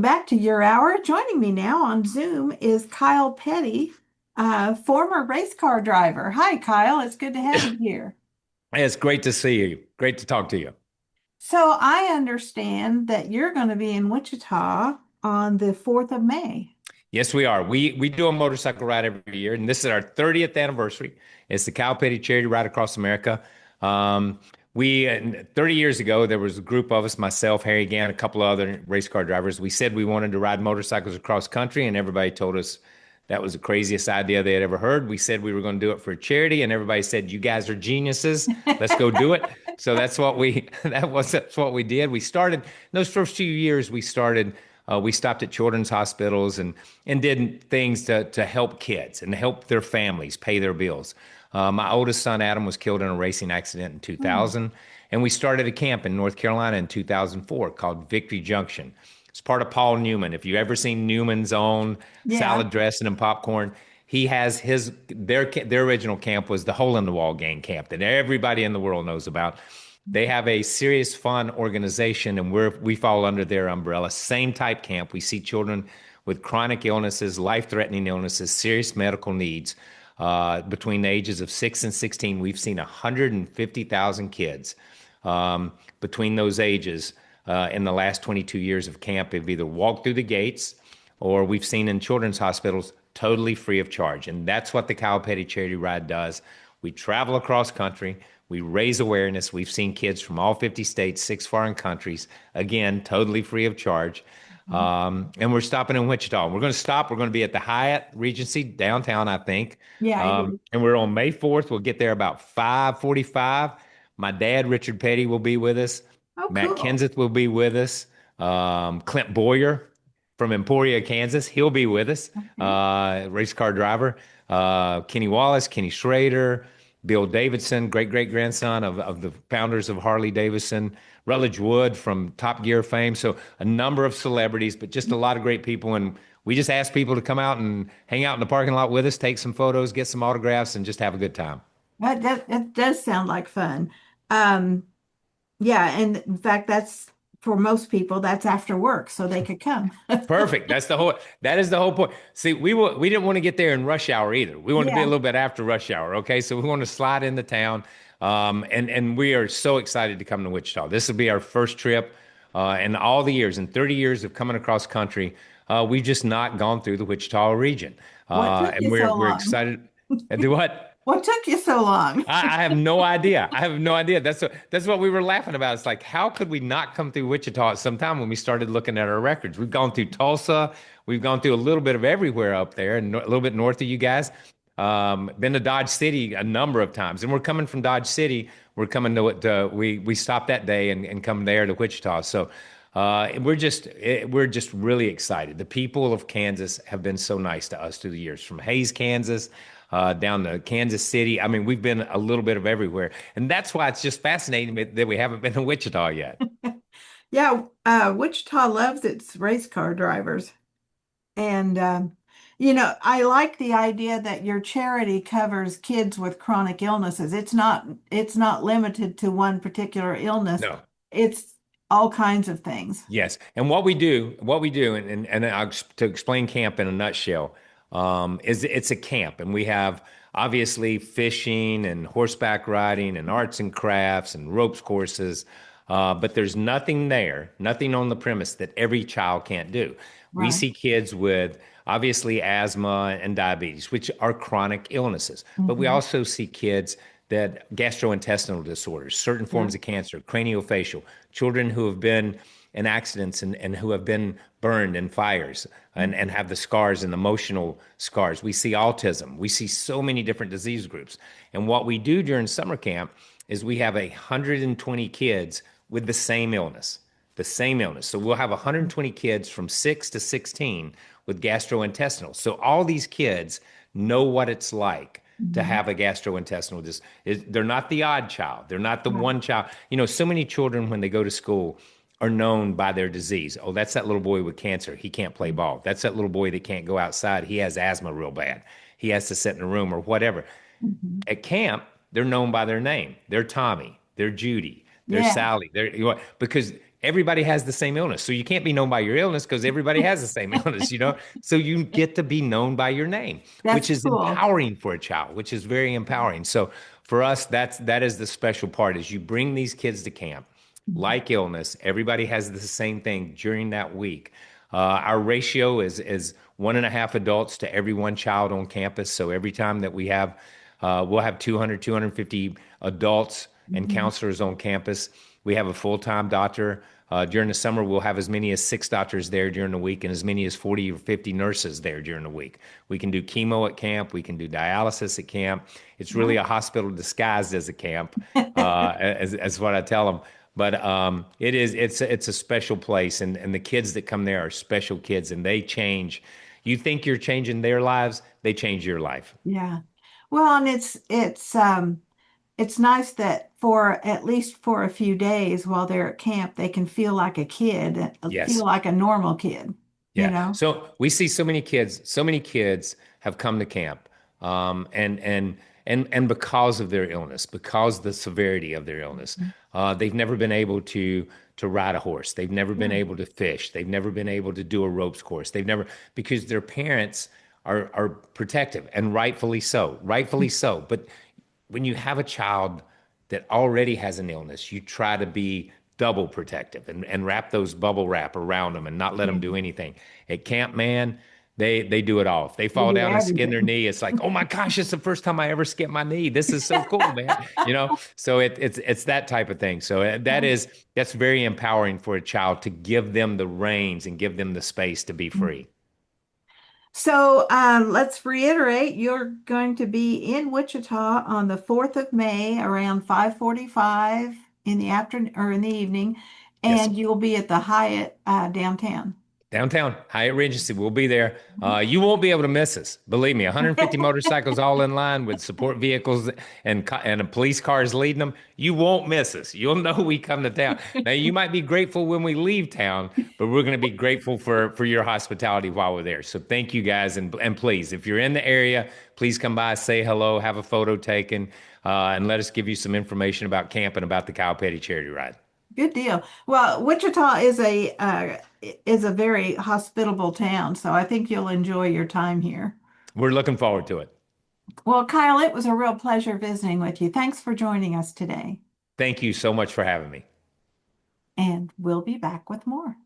back to your hour. Joining me now on Zoom is Kyle Petty, former race car driver. Hi, Kyle. It's good to have you here. It's great to see you. Great to talk to you. So I understand that you're going to be in Wichita on the 4th of May. Yes, we are. We do a motorcycle ride every year, and this is our 30th anniversary. It's the Cal Petty Charity Ride Across America. Um, 30 years ago, there was a group of us, myself, Harry Gann, a couple of other race car drivers. We said we wanted to ride motorcycles across country, and everybody told us that was the craziest idea they had ever heard. We said we were going to do it for a charity, and everybody said, "You guys are geniuses. Let's go do it." So that's what we did. We started those first few years. We stopped at children's hospitals and did things to help kids and help their families pay their bills. My oldest son Adam was killed in a racing accident in Hmm. 2000, and we started a camp in North Carolina in 2004 called Victory Junction. It's part of Paul Newman. If you've ever seen Newman's own Yeah. salad dressing and popcorn, he has their original camp was the Hole in the Wall Gang camp that everybody in the world knows about. They have a serious fun organization, and we fall under their umbrella. Same type camp. We see children with chronic illnesses, life-threatening illnesses, serious medical needs. Between the ages of 6 and 16, we've seen 150,000 kids between those ages in the last 22 years of camp have either walked through the gates or we've seen in children's hospitals totally free of charge. And that's what the Kyle Petty Charity Ride does. We travel across country. We raise awareness. We've seen kids from all 50 states, 6 foreign countries, again, totally free of charge. And we're stopping in Wichita. We're going to stop. We're going to be at the Hyatt Regency downtown, I think. Yeah, it is. And we're on May 4th. We'll get there about 5:45. My dad, Richard Petty, will be with us. Oh, Matt cool. Kenseth will be with us. Clint Boyer from Emporia, Kansas, he'll be with us. Okay. Race car driver. Kenny Wallace, Kenny Schrader, Bill Davidson, great great grandson of the founders of Harley Davidson, Rutledge Wood from Top Gear fame. So a number of celebrities, but just a lot of great people. And we just ask people to come out and hang out in the parking lot with us, take some photos, get some autographs, and just have a good time. That does sound like fun. Um, yeah, and in fact, that's for most people, that's after work, so they could come. Perfect. That is the whole point. See, we didn't want to get there in rush hour either. We wanted to be a Yeah. little bit after rush hour. Okay. So we want to slide into town. And we are so excited to come to Wichita. This will be our first trip in all the years, in 30 years of coming across country. We've just not gone through the Wichita region. What took And you we're so we're long? excited. Do what? What took you so long? I have no idea. I have no idea. That's what we were laughing about. It's like, how could we not come through Wichita at some time when we started looking at our records? We've gone through Tulsa. We've gone through a little bit of everywhere up there and a little bit north of you guys. Been to Dodge City a number of times. And we're coming from Dodge City. We're coming we stopped that day and come there to Wichita. So we're just really excited. The people of Kansas have been so nice to us through the years, from Hayes, Kansas, down to Kansas City. I mean, we've been a little bit of everywhere, and that's why it's just fascinating that we haven't been to Wichita yet. Yeah, Wichita loves its race car drivers. And, I like the idea that your charity covers kids with chronic illnesses. It's not limited to one particular illness. No. It's all kinds of things. Yes, and what we do, to explain camp in a nutshell, is it's a camp, and we have obviously fishing and horseback riding and arts and crafts and ropes courses, but there's nothing there, nothing on the premise that every child can't do. We Right. see kids with obviously asthma and diabetes, which are chronic illnesses, but we Hmm. also see kids that gastrointestinal disorders, certain Yeah. forms of cancer, craniofacial, children who have been in accidents and who have been burned in fires and have the scars and emotional scars. We see autism. We see so many different disease groups. And what we do during summer camp is we have 120 kids with the same illness, the same illness. So we'll have 120 kids from 6 to 16 with gastrointestinal. So all these kids know what it's like to Mhm. have a gastrointestinal they're not the odd child. They're not the Right. one child. So many children when they go to school are known by their disease. Oh, that's that little boy with cancer. He can't play ball. That's that little boy that can't go outside. He has asthma real bad. He has to sit in a room or whatever. Mhm. At camp, they're known by their name. They're Tommy. They're Judy. They're Yeah. Sally. Because everybody has the same illness. So you can't be known by your illness because everybody has the same illness, you know? So you get to be known by your name, That's which is cool. empowering for a child, which is very empowering. So for us, that is the special part is you bring these kids to camp, like illness, everybody has the same thing during that week. Our ratio is 1.5 adults to every one child on campus. So every time that we'll have 200, 250 adults and Mhm. counselors on campus. We have a full-time doctor. During the summer, we'll have as many as 6 doctors there during the week and as many as 40 or 50 nurses there during the week. We can do chemo at camp. We can do dialysis at camp. It's really Wow. a hospital disguised as a camp, as what I tell them. But it's a special place, and the kids that come there are special kids, and they change. You think you're changing their lives, they change your life. Yeah. Well, and it's nice that for at least for a few days while they're at camp, they can feel like a kid, feel Yes. like a normal kid, you Yeah. know? So we see so many kids have come to camp, and because of their illness, because the severity of their illness, they've never been able to ride a horse. They've never been Yeah. able to fish. They've never been able to do a ropes course. They've never because their parents are protective, and rightfully so, rightfully so. But when you have a child that already has an illness, you try to be double protective and wrap those bubble wrap around them and not let them Yeah. do anything. At Camp Man, they do it all. If they They fall do down and skin their everything. knee, it's like, oh my gosh, it's the first time I ever skinned my knee. This is so cool, man. You know, so it's that type of thing. So that's very empowering for a child to give them the reins and give them the space to be free. So let's reiterate, you're going to be in Wichita on the 4th of May around 5:45 in the afternoon or in the evening, Yes. and you'll be at the Hyatt downtown. Downtown, Hyatt Regency, we'll be there. You won't be able to miss us. Believe me, 150 motorcycles all in line with support vehicles and a police cars leading them. You won't miss us. You'll know we come to town. Now, you might be grateful when we leave town, but we're going to be grateful for your hospitality while we're there. So thank you guys, and please, if you're in the area, please come by, say hello, have a photo taken, and let us give you some information about camp and about the Kyle Petty Charity Ride. Good deal. Well, Wichita is a very hospitable town, so I think you'll enjoy your time here. We're looking forward to it. Well, Kyle, it was a real pleasure visiting with you. Thanks for joining us today, Thank you so much for having me. and we'll be back with more.